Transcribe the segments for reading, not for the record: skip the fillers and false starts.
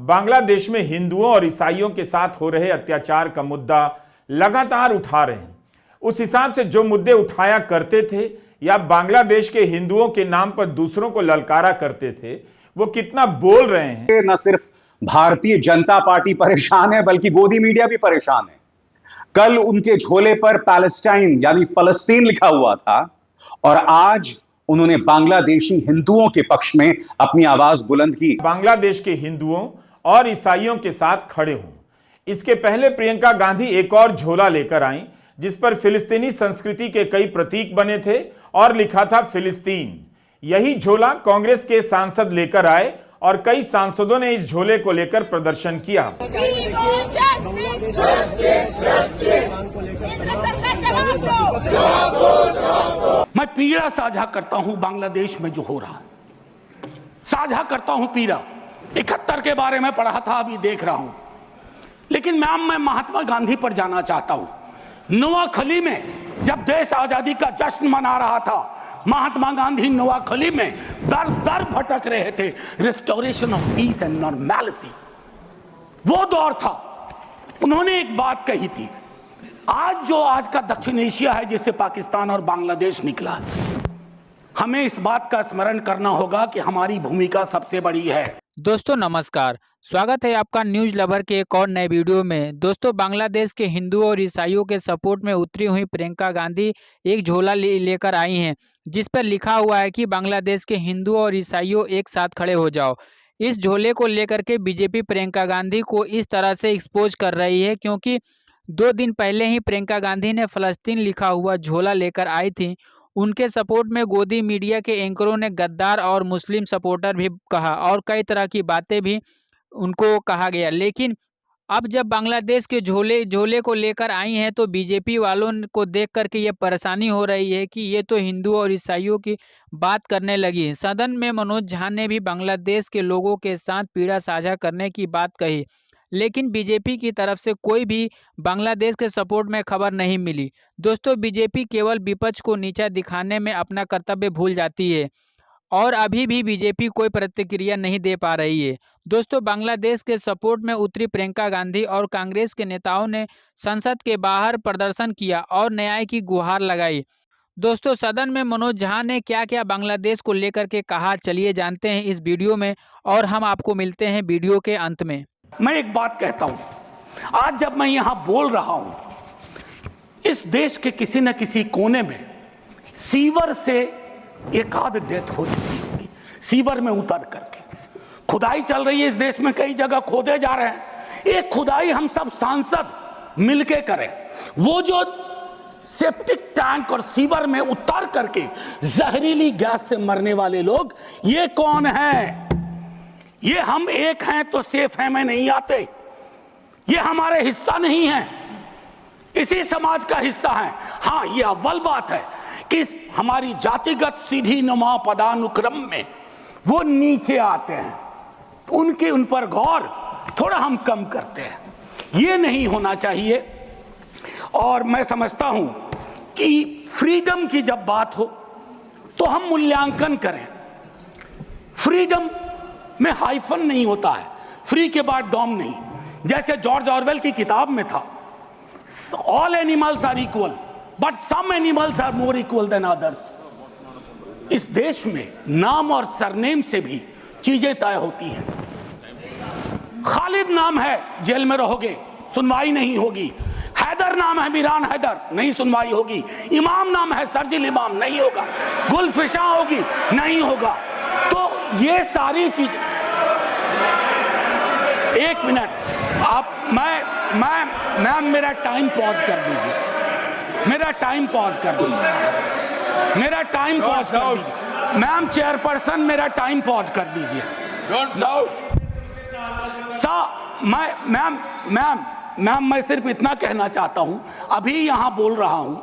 बांग्लादेश में हिंदुओं और ईसाइयों के साथ हो रहे अत्याचार का मुद्दा लगातार उठा रहे हैं। उस हिसाब से जो मुद्दे उठाया करते थे या बांग्लादेश के हिंदुओं के नाम पर दूसरों को ललकारा करते थे, वो कितना बोल रहे हैं। न सिर्फ भारतीय जनता पार्टी परेशान है बल्कि गोदी मीडिया भी परेशान है। कल उनके झोले पर पैलेस्टाइन यानी फलस्तीन लिखा हुआ था और आज उन्होंने बांग्लादेशी हिंदुओं के पक्ष में अपनी आवाज बुलंद की। बांग्लादेश के हिंदुओं और ईसाइयों के साथ खड़े हों। इसके पहले प्रियंका गांधी एक और झोला लेकर आई जिस पर फिलिस्तीनी संस्कृति के कई प्रतीक बने थे और लिखा था फिलिस्तीन। यही झोला कांग्रेस के सांसद लेकर आए और कई सांसदों ने इस झोले को लेकर प्रदर्शन किया। मैं पीड़ा साझा करता हूं बांग्लादेश में जो हो रहा है, साझा करता हूं पीड़ा। 71 के बारे में पढ़ा था, अभी देख रहा हूं। लेकिन मैं महात्मा गांधी पर जाना चाहता हूं। नोआखली में जब देश आजादी का जश्न मना रहा था, महात्मा गांधी नोआखली में दर दर भटक रहे थे। Restoration of peace and normality वो दौर था। उन्होंने एक बात कही थी, आज का दक्षिण एशिया है जिससे पाकिस्तान और बांग्लादेश निकला है, हमें इस बात का स्मरण करना होगा कि हमारी भूमिका सबसे बड़ी है। दोस्तों नमस्कार, स्वागत है आपका न्यूज लवर के एक और नए वीडियो में। दोस्तों बांग्लादेश के हिंदुओं और ईसाइयों के सपोर्ट में उतरी हुई प्रियंका गांधी एक झोला लेकर आई हैं जिस पर लिखा हुआ है कि बांग्लादेश के हिंदुओं और ईसाइयों एक साथ खड़े हो जाओ। इस झोले को लेकर के बीजेपी प्रियंका गांधी को इस तरह से एक्सपोज कर रही है क्योंकि 2 दिन पहले ही प्रियंका गांधी ने फलस्तीन लिखा हुआ झोला लेकर आई थी। उनके सपोर्ट में गोदी मीडिया के एंकरों ने गद्दार और मुस्लिम सपोर्टर भी कहा और कई तरह की बातें भी उनको कहा गया। लेकिन अब जब बांग्लादेश के झोले को लेकर आई हैं तो बीजेपी वालों को देख करके ये परेशानी हो रही है कि ये तो हिंदुओं और ईसाइयों की बात करने लगी है। सदन में मनोज झा ने भी बांग्लादेश के लोगों के साथ पीड़ा साझा करने की बात कही, लेकिन बीजेपी की तरफ से कोई भी बांग्लादेश के सपोर्ट में खबर नहीं मिली। दोस्तों बीजेपी केवल विपक्ष को नीचा दिखाने में अपना कर्तव्य भूल जाती है और अभी भी बीजेपी कोई प्रतिक्रिया नहीं दे पा रही है। दोस्तों बांग्लादेश के सपोर्ट में उतरी प्रियंका गांधी और कांग्रेस के नेताओं ने संसद के बाहर प्रदर्शन किया और न्याय की गुहार लगाई। दोस्तों सदन में मनोज झा ने क्या क्या बांग्लादेश को लेकर के कहा, चलिए जानते हैं इस वीडियो में और हम आपको मिलते हैं वीडियो के अंत में। मैं एक बात कहता हूं, आज जब मैं यहां बोल रहा हूं, इस देश के किसी न किसी कोने में सीवर से एक आध डेथ हो चुकी होगी। सीवर में उतर करके खुदाई चल रही है इस देश में, कई जगह खोदे जा रहे हैं। एक खुदाई हम सब सांसद मिलके करें। वो जो सेप्टिक टैंक और सीवर में उतर करके जहरीली गैस से मरने वाले लोग, ये कौन है? ये हम एक हैं तो सेफ है में नहीं आते, ये हमारे हिस्सा नहीं है, इसी समाज का हिस्सा है। हाँ, ये अव्वल बात है कि हमारी जातिगत सीधी नुमा पदानुक्रम में वो नीचे आते हैं, उन पर गौर थोड़ा हम कम करते हैं, ये नहीं होना चाहिए। और मैं समझता हूं कि फ्रीडम की जब बात हो तो हम मूल्यांकन करें। फ्रीडम में हाइफन नहीं होता है, फ्री के बाद डॉम नहीं। जैसे जॉर्ज ऑरवेल की किताब में था, all animals are equal but some animals are more equal than others. इस देश में नाम और सरनेम से भी चीजें तय होती हैं। खालिद नाम है, जेल में रहोगे, सुनवाई नहीं होगी। हैदर नाम है, मीरान हैदर, नहीं सुनवाई होगी। इमाम नाम है, सरजिल इमाम, नहीं होगा। गुलफिशा होगी, नहीं होगा। तो ये सारी चीज, एक मिनट आप, मैं मेरा टाइम पॉज कर दीजिए, मेरा टाइम पॉज कर दीजिए, मेरा टाइम पॉज कर दीजिए। मैम चेयरपर्सन, मेरा टाइम पॉज कर दीजिए। मैम मैं सिर्फ इतना कहना चाहता हूं, अभी यहां बोल रहा हूं,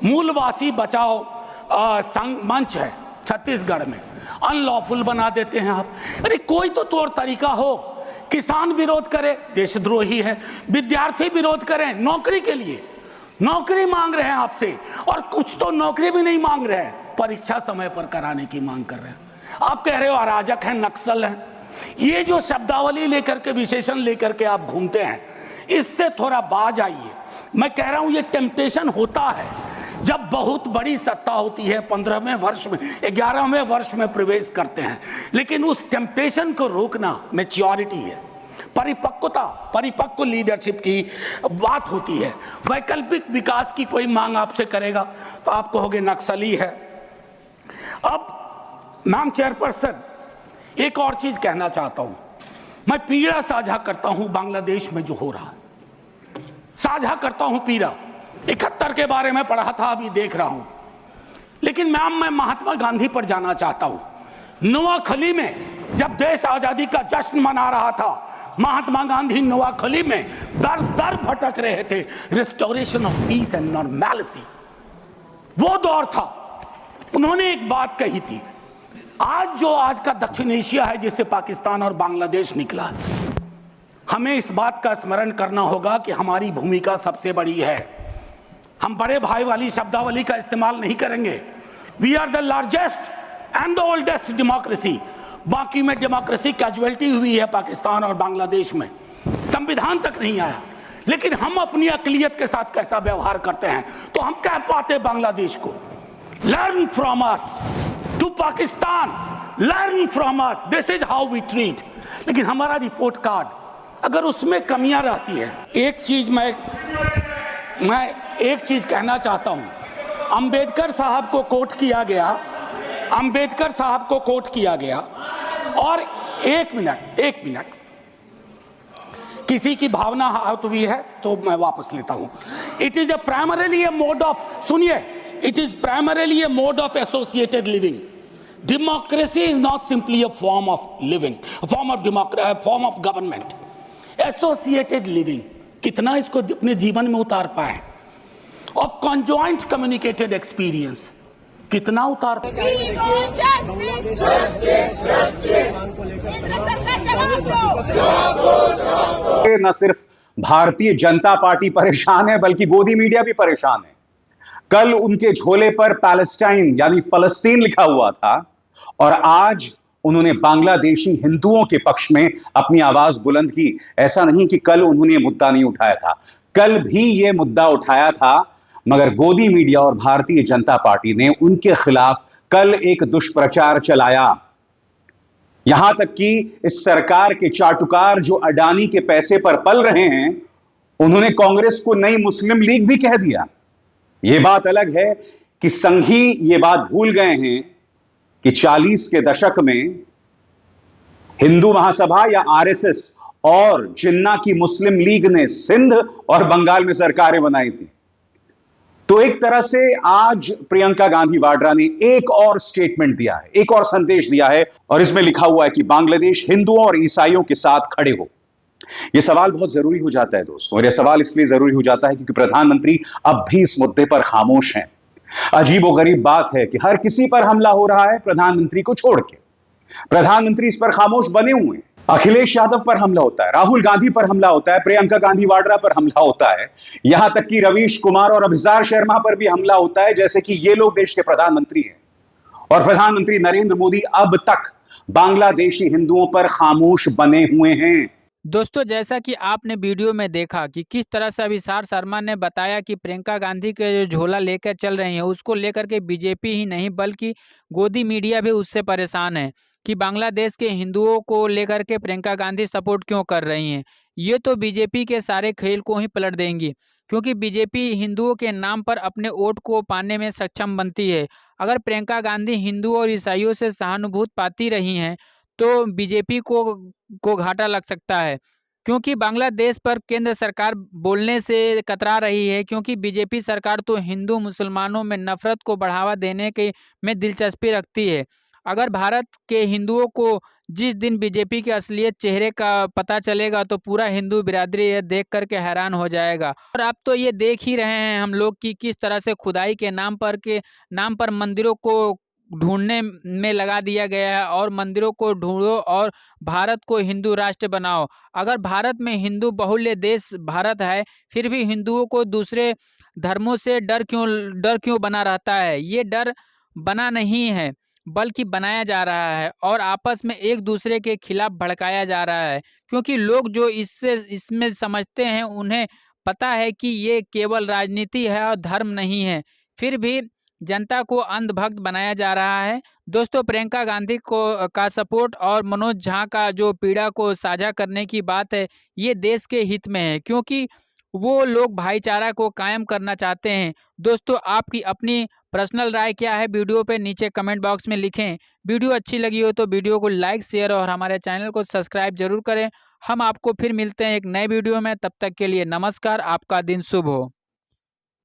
मूलवासी बचाओ संघ मंच है छत्तीसगढ़ में, अनलॉफुल बना देते हैं आप। अरे कोई तो तौर तरीका हो। किसान विरोध करे, देशद्रोही है। विद्यार्थी विरोध करें नौकरी के लिए, नौकरी मांग रहे हैं आपसे, और कुछ तो नौकरी भी नहीं मांग रहे हैं, परीक्षा समय पर कराने की मांग कर रहे हैं। आप कह रहे हो अराजक हैं, नक्सल हैं। ये जो शब्दावली लेकर के, विशेषण लेकर के आप घूमते हैं, इससे थोड़ा बाज आइए। मैं कह रहा हूं ये टेम्पटेशन होता है जब बहुत बड़ी सत्ता होती है, 15वें वर्ष में, 11वें वर्ष में प्रवेश करते हैं, लेकिन उस टेम्पटेशन को रोकना मैच्योरिटी है, परिपक्वता, परिपक्व लीडरशिप की बात होती है। वैकल्पिक विकास की कोई मांग आपसे करेगा तो आप कहोगे नक्सली है। अब मैम चेयरपर्सन, एक और चीज कहना चाहता हूं, मैं पीड़ा साझा करता हूं बांग्लादेश में जो हो रहा है, साझा करता हूं पीड़ा। 71 के बारे में पढ़ा था, अभी देख रहा हूं, लेकिन मैम मैं महात्मा गांधी पर जाना चाहता हूं। नोआखली में जब देश आजादी का जश्न मना रहा था, महात्मा गांधी नोआखली में दर दर भटक रहे थे, restoration of peace and normality, वो दौर था। उन्होंने एक बात कही थी, आज का दक्षिण एशिया है जिससे पाकिस्तान और बांग्लादेश निकला है, हमें इस बात का स्मरण करना होगा कि हमारी भूमिका सबसे बड़ी है। हम बड़े भाई वाली शब्दावली का इस्तेमाल नहीं करेंगे। We are the largest and the oldest democracy. बाकी में डेमोक्रेसी कैजुअलिटी हुई है पाकिस्तान और बांग्लादेश में, संविधान तक नहीं आया, लेकिन हम अपनी अकलियत के साथ कैसा व्यवहार करते हैं, तो हम कह पाते बांग्लादेश को, learn from us, to Pakistan, learn from us, this is how we treat. लेकिन हमारा रिपोर्ट कार्ड, अगर उसमें कमियां रहती है, एक चीज मैं एक चीज कहना चाहता हूं, अंबेडकर साहब को कोट किया गया, अंबेडकर साहब को कोट किया गया, और एक मिनट, किसी की भावना आहत हुई है तो मैं वापस लेता हूं। It is primarily a mode of, सुनिए, it is primarily a mode of associated living. Democracy is not simply a form of living, form of government. Associated living, कितना इसको अपने जीवन में उतार पाए, ऑफ कॉन्जॉइंट कम्युनिकेटेड एक्सपीरियंस, कितना उतार पाए। न सिर्फ भारतीय जनता पार्टी परेशान है, बल्कि गोदी मीडिया भी परेशान है। कल उनके झोले पर पैलेस्टाइन यानी फलस्तीन लिखा हुआ था, और आज उन्होंने बांग्लादेशी हिंदुओं के पक्ष में अपनी आवाज बुलंद की। ऐसा नहीं कि कल उन्होंने मुद्दा नहीं उठाया था, कल भी यह मुद्दा उठाया था, मगर गोदी मीडिया और भारतीय जनता पार्टी ने उनके खिलाफ कल एक दुष्प्रचार चलाया। यहां तक कि इस सरकार के चाटुकार जो अडानी के पैसे पर पल रहे हैं, उन्होंने कांग्रेस को नई मुस्लिम लीग भी कह दिया। यह बात अलग है कि संघी यह बात भूल गए हैं कि 40 के दशक में हिंदू महासभा या आरएसएस और जिन्ना की मुस्लिम लीग ने सिंध और बंगाल में सरकारें बनाई थी। तो एक तरह से आज प्रियंका गांधी वाड्रा ने एक और स्टेटमेंट दिया है, एक और संदेश दिया है, और इसमें लिखा हुआ है कि बांग्लादेश हिंदुओं और ईसाइयों के साथ खड़े हो। यह सवाल बहुत जरूरी हो जाता है दोस्तों, और यह सवाल इसलिए जरूरी हो जाता है क्योंकि प्रधानमंत्री अब भी इस मुद्दे पर खामोश हैं। अजीबोगरीब बात है कि हर किसी पर हमला हो रहा है प्रधानमंत्री को छोड़ के। प्रधानमंत्री इस पर खामोश बने हुए हैं। अखिलेश यादव पर हमला होता है, राहुल गांधी पर हमला होता है, प्रियंका गांधी वाड्रा पर हमला होता है, यहां तक कि रवीश कुमार और अभिसार शर्मा पर भी हमला होता है, जैसे कि ये लोग देश के प्रधानमंत्री हैं। और प्रधानमंत्री नरेंद्र मोदी अब तक बांग्लादेशी हिंदुओं पर खामोश बने हुए हैं। दोस्तों, जैसा कि आपने वीडियो में देखा कि किस तरह से अभिसार शर्मा ने बताया कि प्रियंका गांधी के जो झोला लेकर चल रही हैं, उसको लेकर के बीजेपी ही नहीं बल्कि गोदी मीडिया भी उससे परेशान है कि बांग्लादेश के हिंदुओं को लेकर के प्रियंका गांधी सपोर्ट क्यों कर रही हैं। ये तो बीजेपी के सारे खेल को ही पलट देंगी, क्योंकि बीजेपी हिंदुओं के नाम पर अपने वोट को पाने में सक्षम बनती है। अगर प्रियंका गांधी हिंदुओं और ईसाइयों से सहानुभूति पाती रही हैं तो बीजेपी को घाटा लग सकता है, क्योंकि बांग्लादेश पर केंद्र सरकार बोलने से कतरा रही है, क्योंकि बीजेपी सरकार तो हिंदू मुसलमानों में नफरत को बढ़ावा देने के में दिलचस्पी रखती है। अगर भारत के हिंदुओं को जिस दिन बीजेपी के असलियत चेहरे का पता चलेगा तो पूरा हिंदू बिरादरी यह देख करके हैरान हो जाएगा। और अब तो ये देख ही रहे हैं हम लोग कि किस तरह से खुदाई के नाम पर मंदिरों को ढूंढने में लगा दिया गया है, और मंदिरों को ढूंढो और भारत को हिंदू राष्ट्र बनाओ। अगर भारत में हिंदू बहुल्य देश भारत है, फिर भी हिंदुओं को दूसरे धर्मों से डर क्यों बना रहता है? ये डर बना नहीं है, बल्कि बनाया जा रहा है और आपस में एक दूसरे के खिलाफ भड़काया जा रहा है, क्योंकि लोग जो इसमें समझते हैं उन्हें पता है कि ये केवल राजनीति है और धर्म नहीं है, फिर भी जनता को अंधभक्त बनाया जा रहा है। दोस्तों, प्रियंका गांधी को का सपोर्ट और मनोज झा का जो पीड़ा को साझा करने की बात है, ये देश के हित में है, क्योंकि वो लोग भाईचारा को कायम करना चाहते हैं। दोस्तों, आपकी अपनी पर्सनल राय क्या है, वीडियो पे नीचे कमेंट बॉक्स में लिखें। वीडियो अच्छी लगी हो तो वीडियो को लाइक, शेयर और हमारे चैनल को सब्सक्राइब जरूर करें। हम आपको फिर मिलते हैं एक नए वीडियो में, तब तक के लिए नमस्कार, आपका दिन शुभ हो।